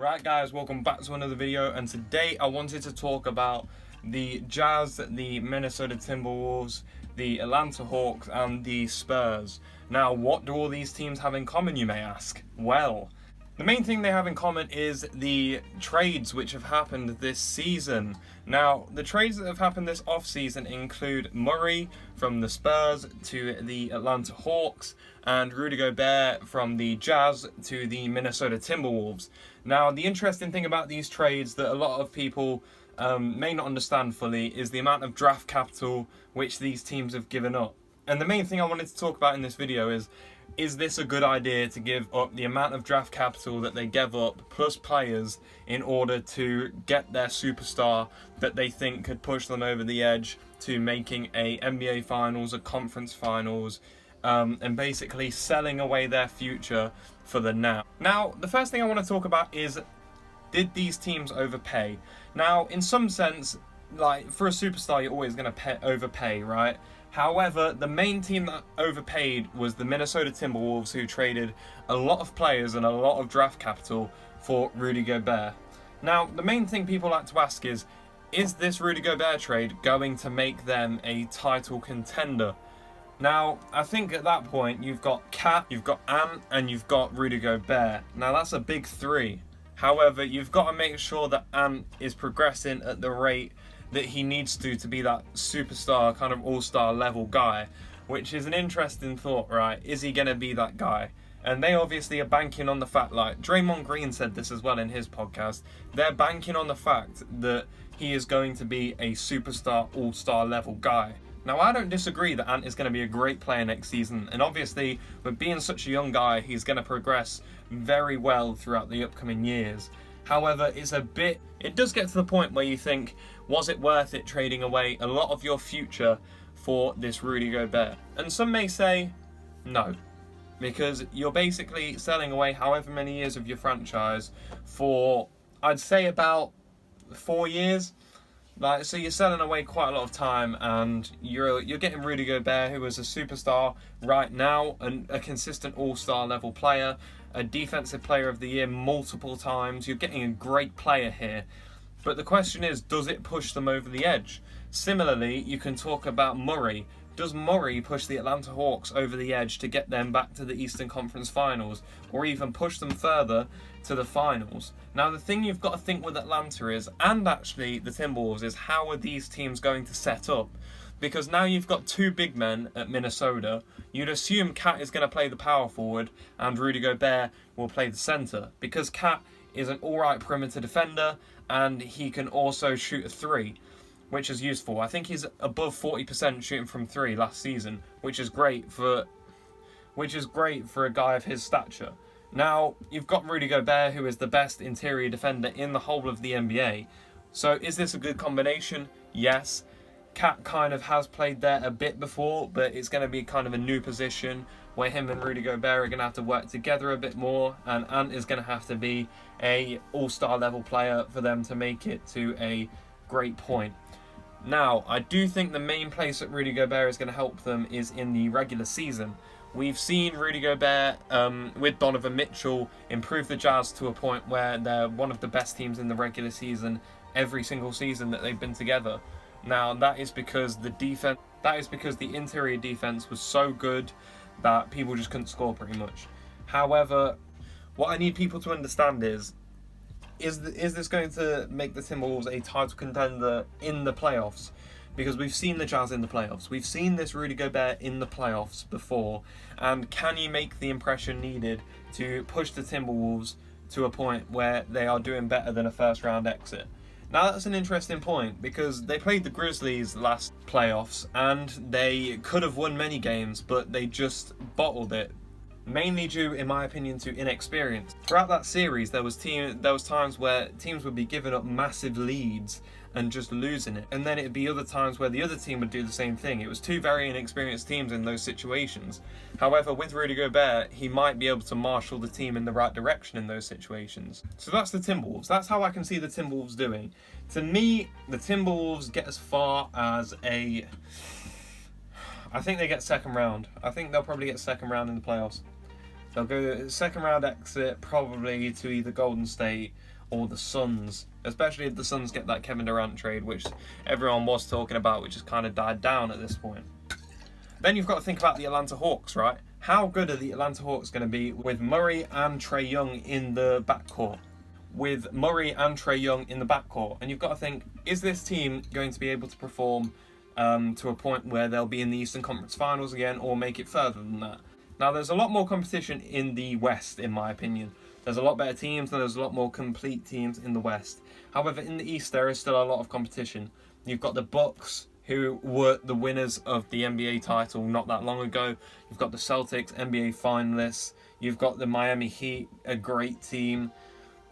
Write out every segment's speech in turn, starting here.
Right guys, welcome back to another video, and today I wanted to talk about the Jazz, the Minnesota Timberwolves, the Atlanta Hawks and the Spurs. Now, what do all these teams have in common, you may ask? Well, the main thing they have in common is the trades which have happened this season. Now, the trades that have happened this off-season include Murray from the Spurs to the Atlanta Hawks and Rudy Gobert from the Jazz to the Minnesota Timberwolves. Now, the interesting thing about these trades that a lot of people may not understand fully is the amount of draft capital which these teams have given up. And the main thing I wanted to talk about in this video is this a good idea to give up the amount of draft capital that they gave up plus players in order to get their superstar that they think could push them over the edge to making a NBA finals, a conference finals, and basically selling away their future for the now. Now, the first thing I want to talk about is, did these teams overpay? Now, in some sense, like for a superstar, you're always going to overpay, right? However, the main team that overpaid was the Minnesota Timberwolves, who traded a lot of players and a lot of draft capital for Rudy Gobert. Now, the main thing people like to ask is this Rudy Gobert trade going to make them a title contender? Now, I think at that point, you've got Cat, you've got Ant, and you've got Rudy Gobert. Now, that's a big three. However, you've got to make sure that Ant is progressing at the rate that he needs to be that superstar, kind of all-star level guy, which is an interesting thought, right? Is he going to be that guy? And they obviously are banking on the fact, like Draymond Green said this as well in his podcast, they're banking on the fact that he is going to be a superstar, all-star level guy. Now, I don't disagree that Ant is going to be a great player next season, and obviously, with being such a young guy, he's going to progress very well throughout the upcoming years. However, it does get to the point where you think, was it worth it trading away a lot of your future for this Rudy Gobert? And some may say, no, because you're basically selling away however many years of your franchise for, I'd say, about 4 years. Like, so you're selling away quite a lot of time, and you're getting Rudy Gobert, who is a superstar right now, and a consistent all-star level player, a defensive player of the year multiple times. You're getting a great player here. But the question is, does it push them over the edge? Similarly, you can talk about Murray. Does Murray push the Atlanta Hawks over the edge to get them back to the Eastern Conference Finals, or even push them further to the finals? Now, the thing you've got to think with Atlanta is, and actually the Timberwolves, is how are these teams going to set up? Because now you've got two big men at Minnesota. You'd assume Cat is going to play the power forward and Rudy Gobert will play the center, because Cat is an alright perimeter defender and he can also shoot a three, which is useful. I think he's above 40% shooting from three last season, which is great for a guy of his stature. Now, you've got Rudy Gobert, who is the best interior defender in the whole of the NBA. So is this a good combination? Yes. Cat kind of has played there a bit before, but it's going to be kind of a new position where him and Rudy Gobert are going to have to work together a bit more, and Ant is going to have to be a all-star level player for them to make it to a great point. Now, I do think the main place that Rudy Gobert is going to help them is in the regular season. We've seen Rudy Gobert with Donovan Mitchell improve the Jazz to a point where they're one of the best teams in the regular season every single season that they've been together. Now, that is because the interior defense was so good that people just couldn't score pretty much. However, what I need people to understand is this going to make the Timberwolves a title contender in the playoffs? Because we've seen the Jazz in the playoffs. We've seen this Rudy Gobert in the playoffs before. And can you make the impression needed to push the Timberwolves to a point where they are doing better than a first-round exit? Now, that's an interesting point, because they played the Grizzlies last playoffs and they could have won many games, but they just bottled it. Mainly due, in my opinion, to inexperience. Throughout that series, there was times where teams would be giving up massive leads and just losing it. And then it'd be other times where the other team would do the same thing. It was two very inexperienced teams in those situations. However, with Rudy Gobert, he might be able to marshal the team in the right direction in those situations. So that's the Timberwolves. That's how I can see the Timberwolves doing. To me, the Timberwolves get as far as I think they get second round. I think they'll probably get second round in the playoffs. They'll go second round exit probably to either Golden State or the Suns, especially if the Suns get that Kevin Durant trade, which everyone was talking about, which has kind of died down at this point. Then you've got to think about the Atlanta Hawks, right? How good are the Atlanta Hawks going to be with Murray and Trae Young in the backcourt? With Murray and Trae Young in the backcourt, and you've got to think, is this team going to be able to perform to a point where they'll be in the Eastern Conference Finals again, or make it further than that? Now, there's a lot more competition in the West, in my opinion. There's a lot better teams, and there's a lot more complete teams in the West. However, in the East, there is still a lot of competition. You've got the Bucks, who were the winners of the NBA title not that long ago. You've got the Celtics, NBA finalists. You've got the Miami Heat, a great team.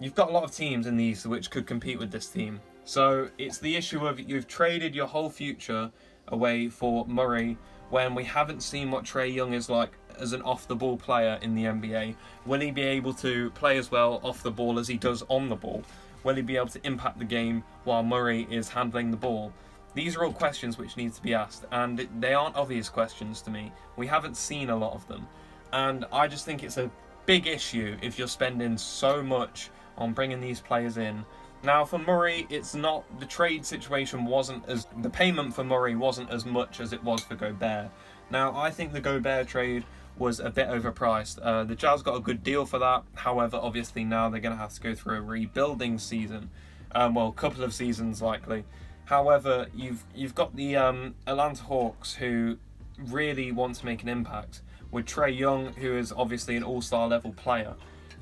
You've got a lot of teams in the East which could compete with this team. So it's the issue of you've traded your whole future away for Murray when we haven't seen what Trae Young is like as an off-the-ball player in the NBA. Will he be able to play as well off the ball as he does on the ball? Will he be able to impact the game while Murray is handling the ball? These are all questions which need to be asked, and they aren't obvious questions to me. We haven't seen a lot of them, and I just think it's a big issue if you're spending so much on bringing these players in. Now, for Murray, it's not, the trade situation wasn't as, the payment for Murray wasn't as much as it was for Gobert. Now, I think the Gobert trade was a bit overpriced. The Jazz got a good deal for that. However, obviously now they're going to have to go through a rebuilding season. Well, a couple of seasons likely. However, you've got the Atlanta Hawks, who really want to make an impact, with Trae Young, who is obviously an all-star level player.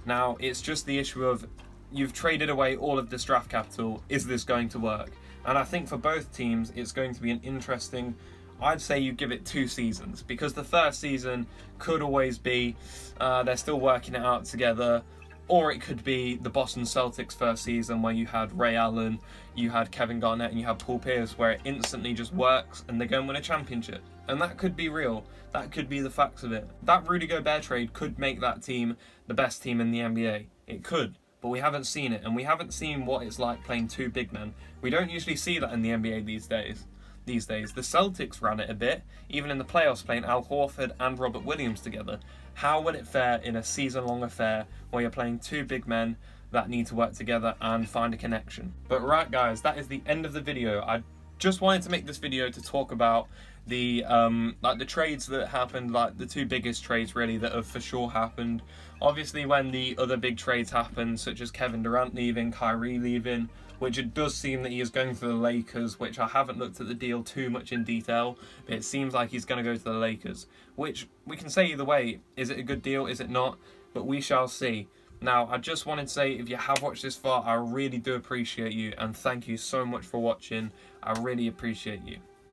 Now, it's just the issue of you've traded away all of this draft capital. Is this going to work? And I think for both teams, it's going to be an interesting, I'd say you give it 2 seasons, because the first season could always be they're still working it out together. Or it could be the Boston Celtics first season, where you had Ray Allen, you had Kevin Garnett, and you had Paul Pierce, where it instantly just works and they go and win a championship. And that could be real. That could be the facts of it. That Rudy Gobert trade could make that team the best team in the NBA. It could. But we haven't seen it, and we haven't seen what it's like playing 2 big men. We don't usually see that in the NBA these days. The Celtics ran it a bit, even in the playoffs, playing Al Horford and Robert Williams together. How would it fare in a season-long affair where you're playing 2 big men that need to work together and find a connection? But right, guys, that is the end of the video. I just wanted to make this video to talk about the the trades that happened, like the 2 biggest trades really that have for sure happened. Obviously, when the other big trades happened, such as Kevin Durant leaving, Kyrie leaving, which it does seem that he is going for the Lakers, which I haven't looked at the deal too much in detail, but it seems like he's going to go to the Lakers, which we can say either way. Is it a good deal? Is it not? But we shall see. Now, I just wanted to say, if you have watched this far, I really do appreciate you, and thank you so much for watching. I really appreciate you.